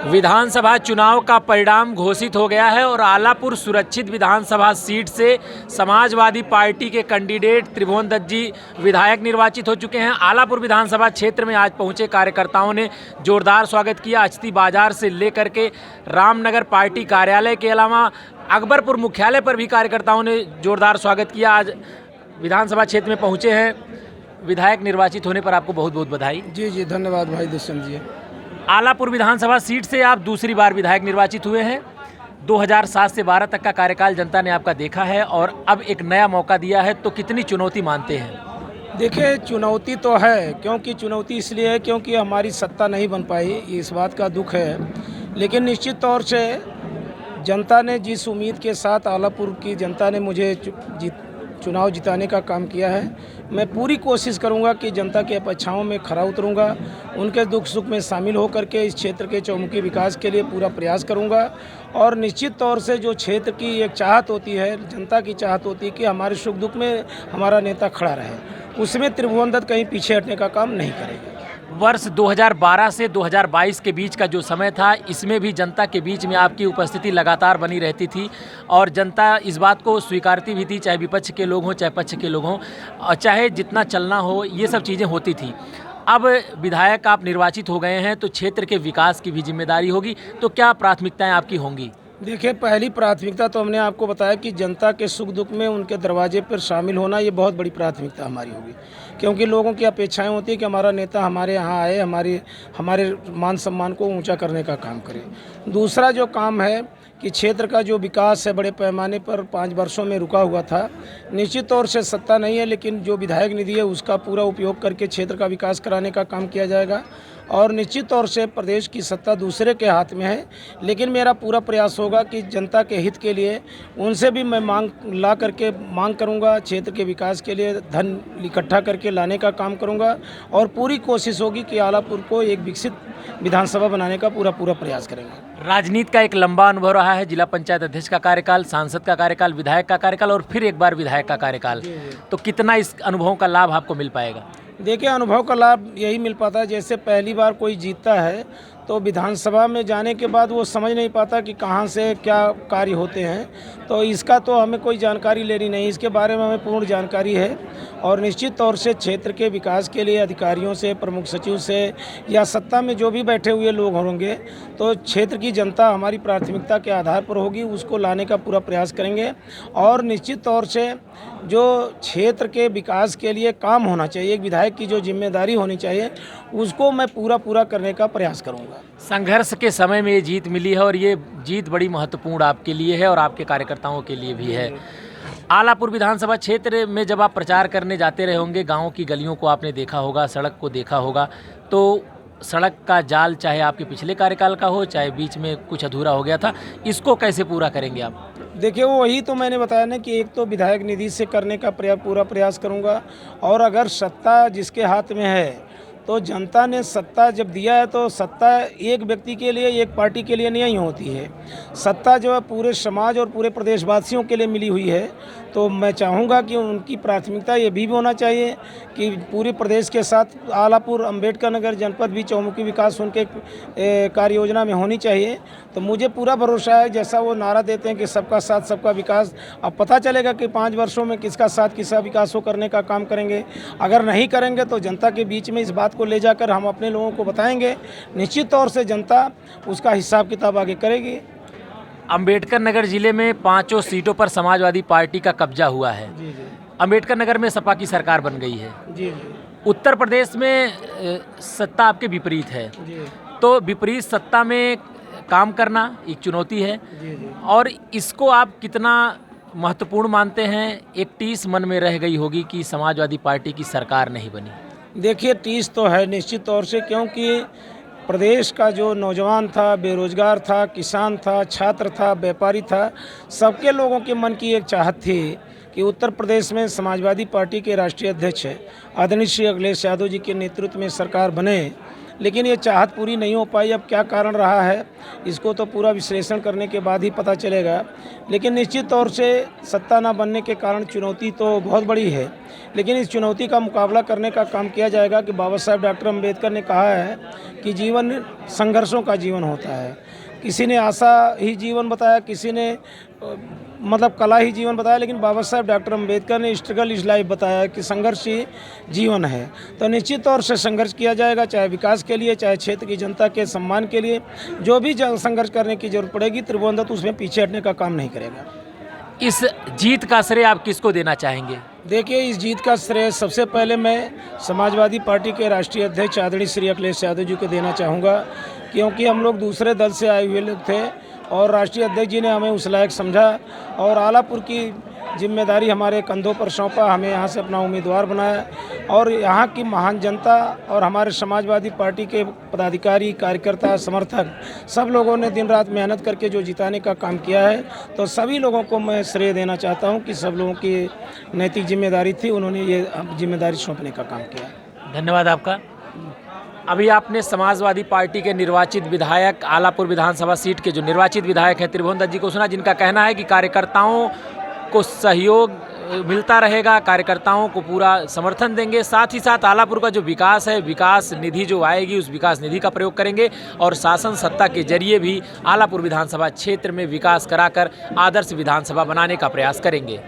विधानसभा चुनाव का परिणाम घोषित हो गया है और आलापुर सुरक्षित विधानसभा सीट से समाजवादी पार्टी के कैंडिडेट त्रिभुवन दत्त जी विधायक निर्वाचित हो चुके हैं। आलापुर विधानसभा क्षेत्र में आज पहुंचे कार्यकर्ताओं ने जोरदार स्वागत किया। अछती बाजार से लेकर के रामनगर पार्टी कार्यालय के अलावा अकबरपुर मुख्यालय पर भी कार्यकर्ताओं ने जोरदार स्वागत किया। आज विधानसभा क्षेत्र में पहुँचे हैं। विधायक निर्वाचित होने पर आपको बहुत बहुत बधाई। जी धन्यवाद भाई दुष्यंत जी। आलापुर विधानसभा सीट से आप दूसरी बार विधायक निर्वाचित हुए हैं। 2007 से 12 तक का कार्यकाल जनता ने आपका देखा है और अब एक नया मौका दिया है, तो कितनी चुनौती मानते हैं? देखिए, चुनौती तो है, क्योंकि चुनौती इसलिए है क्योंकि हमारी सत्ता नहीं बन पाई, इस बात का दुख है। लेकिन निश्चित तौर से जनता ने जिस उम्मीद के साथ आलापुर की जनता ने मुझे चुनाव जिताने का काम किया है, मैं पूरी कोशिश करूंगा कि जनता की अपेक्षाओं में खरा उतरूंगा, उनके दुख सुख में शामिल होकर के इस क्षेत्र के चौमुखी विकास के लिए पूरा प्रयास करूंगा। और निश्चित तौर से जो क्षेत्र की एक चाहत होती है, जनता की चाहत होती है कि हमारे सुख दुख में हमारा नेता खड़ा रहे, उसमें त्रिभुवन दत्त कहीं पीछे हटने का काम नहीं करेगा। वर्ष 2012 से 2022 के बीच का जो समय था, इसमें भी जनता के बीच में आपकी उपस्थिति लगातार बनी रहती थी और जनता इस बात को स्वीकारती भी थी, चाहे विपक्ष के लोग हों चाहे पक्ष के लोग हों, और चाहे जितना चलना हो, ये सब चीज़ें होती थी। अब विधायक आप निर्वाचित हो गए हैं तो क्षेत्र के विकास की भी जिम्मेदारी होगी, तो क्या प्राथमिकताएं आपकी होंगी? देखिए, पहली प्राथमिकता तो हमने आपको बताया कि जनता के सुख दुख में उनके दरवाजे पर शामिल होना, ये बहुत बड़ी प्राथमिकता हमारी होगी, क्योंकि लोगों की अपेक्षाएं होती है कि हमारा नेता हमारे यहाँ आए, हमारे मान सम्मान को ऊंचा करने का काम करे। दूसरा जो काम है कि क्षेत्र का जो विकास है बड़े पैमाने पर 5 वर्षों में रुका हुआ था, निश्चित तौर से सत्ता नहीं है, लेकिन जो विधायक निधि है उसका पूरा उपयोग करके क्षेत्र का विकास कराने का काम किया जाएगा। और निश्चित तौर से प्रदेश की सत्ता दूसरे के हाथ में है, लेकिन मेरा पूरा प्रयास होगा कि जनता के हित के लिए उनसे भी मैं मांग करूंगा, क्षेत्र के विकास के लिए धन इकट्ठा करके लाने का काम करूंगा और पूरी कोशिश होगी कि आलापुर को एक विकसित विधानसभा बनाने का पूरा प्रयास करेंगे। राजनीति का एक लंबा अनुभव रहा है, जिला पंचायत अध्यक्ष का कार्यकाल, सांसद का कार्यकाल, विधायक का कार्यकाल और फिर एक बार विधायक का कार्यकाल, तो कितना इस अनुभव का लाभ आपको मिल पाएगा? देखिए, अनुभव का लाभ यही मिल पाता है, जैसे पहली बार कोई जीतता है तो विधानसभा में जाने के बाद वो समझ नहीं पाता कि कहाँ से क्या कार्य होते हैं, तो इसका तो हमें कोई जानकारी लेनी नहीं, इसके बारे में हमें पूर्ण जानकारी है। और निश्चित तौर से क्षेत्र के विकास के लिए अधिकारियों से, प्रमुख सचिव से या सत्ता में जो भी बैठे हुए लोग होंगे, तो क्षेत्र की जनता हमारी प्राथमिकता के आधार पर होगी, उसको लाने का पूरा प्रयास करेंगे। और निश्चित तौर से जो क्षेत्र के विकास के लिए काम होना चाहिए, एक विधायक की जो जिम्मेदारी होनी चाहिए, उसको मैं पूरा करने का प्रयास करूंगा। संघर्ष के समय में ये जीत मिली है और ये जीत बड़ी महत्वपूर्ण आपके लिए है और आपके कार्यकर्ताओं के लिए भी है। आलापुर विधानसभा क्षेत्र में जब आप प्रचार करने जाते रहे होंगे, गाँव की गलियों को आपने देखा होगा, सड़क को देखा होगा, तो सड़क का जाल चाहे आपके पिछले कार्यकाल का हो चाहे बीच में कुछ अधूरा हो गया था, इसको कैसे पूरा करेंगे आप? देखिए, वही तो मैंने बताया ना कि एक तो विधायक निधि से करने का पूरा प्रयास करूंगा। और अगर सत्ता जिसके हाथ में है, तो जनता ने सत्ता जब दिया है तो सत्ता एक व्यक्ति के लिए, एक पार्टी के लिए नहीं होती है। सत्ता जो है पूरे समाज और पूरे प्रदेशवासियों के लिए मिली हुई है, तो मैं चाहूँगा कि उनकी प्राथमिकता ये भी होना चाहिए कि पूरे प्रदेश के साथ आलापुर, अंबेडकर नगर जनपद भी चौमुखी विकास उनके कार्य योजना में होनी चाहिए। तो मुझे पूरा भरोसा है, जैसा वो नारा देते हैं कि सबका साथ सबका विकास, अब पता चलेगा कि 5 वर्षों में किसका साथ किसका विकास हो करने का काम करेंगे। अगर नहीं करेंगे तो जनता के बीच में इस बात को ले जाकर हम अपने लोगों को बताएंगे, निश्चित तौर से जनता उसका हिसाब किताब आगे करेगी। अंबेडकर नगर जिले में 5 सीटों पर समाजवादी पार्टी का कब्जा हुआ है। जी। अंबेडकर नगर में सपा की सरकार बन गई है। जी। उत्तर प्रदेश में सत्ता आपके विपरीत है। जी। तो विपरीत सत्ता में काम करना एक चुनौती है। जी। और इसको आप कितना महत्वपूर्ण मानते हैं? एक टीस मन में रह गई होगी कि समाजवादी पार्टी की सरकार नहीं बनी। देखिए, टीस तो है निश्चित तौर से, क्योंकि प्रदेश का जो नौजवान था, बेरोजगार था, किसान था, छात्र था, व्यापारी था, सबके लोगों के मन की एक चाहत थी कि उत्तर प्रदेश में समाजवादी पार्टी के राष्ट्रीय अध्यक्ष आदरणीय श्री अखिलेश यादव जी के नेतृत्व में सरकार बने। लेकिन ये चाहत पूरी नहीं हो पाई। अब क्या कारण रहा है इसको तो पूरा विश्लेषण करने के बाद ही पता चलेगा। लेकिन निश्चित तौर से सत्ता न बनने के कारण चुनौती तो बहुत बड़ी है, लेकिन इस चुनौती का मुकाबला करने का काम किया जाएगा कि बाबा साहब डॉक्टर अम्बेडकर ने कहा है कि जीवन संघर्षों का जीवन होता है। किसी ने आशा ही जीवन बताया, किसी ने मतलब कला ही जीवन बताया, लेकिन बाबा साहब डॉक्टर अम्बेडकर ने स्ट्रगल इज लाइफ बताया कि संघर्ष ही जीवन है। तो निश्चित तौर से संघर्ष किया जाएगा, चाहे विकास के लिए, चाहे क्षेत्र की जनता के सम्मान के लिए। जो भी संघर्ष करने की जरूरत पड़ेगी, त्रिभुवन दत्त उसमें पीछे हटने का काम नहीं करेगा। इस जीत का श्रेय आप किसको देना चाहेंगे? देखिए, इस जीत का श्रेय सबसे पहले मैं समाजवादी पार्टी के राष्ट्रीय अध्यक्ष आदरणीय श्री अखिलेश यादव जी को देना चाहूँगा, क्योंकि हम लोग दूसरे दल से आए हुए लोग थे और राष्ट्रीय अध्यक्ष जी ने हमें उस लायक समझा और आलापुर की जिम्मेदारी हमारे कंधों पर सौंपा, हमें यहाँ से अपना उम्मीदवार बनाया और यहाँ की महान जनता और हमारे समाजवादी पार्टी के पदाधिकारी, कार्यकर्ता, समर्थक सब लोगों ने दिन रात मेहनत करके जो जिताने का काम किया है, तो सभी लोगों को मैं श्रेय देना चाहता हूँ कि सब लोगों की नैतिक जिम्मेदारी थी, उन्होंने ये जिम्मेदारी सौंपने का काम किया। धन्यवाद आपका। अभी आपने समाजवादी पार्टी के निर्वाचित विधायक, आलापुर विधानसभा सीट के जो निर्वाचित विधायक हैं त्रिभुवन दत्त जी को सुना, जिनका कहना है कि कार्यकर्ताओं को सहयोग मिलता रहेगा, कार्यकर्ताओं को पूरा समर्थन देंगे, साथ ही साथ आलापुर का जो विकास है, विकास निधि जो आएगी उस विकास निधि का प्रयोग करेंगे और शासन सत्ता के जरिए भी आलापुर विधानसभा क्षेत्र में विकास कराकर आदर्श विधानसभा बनाने का प्रयास करेंगे।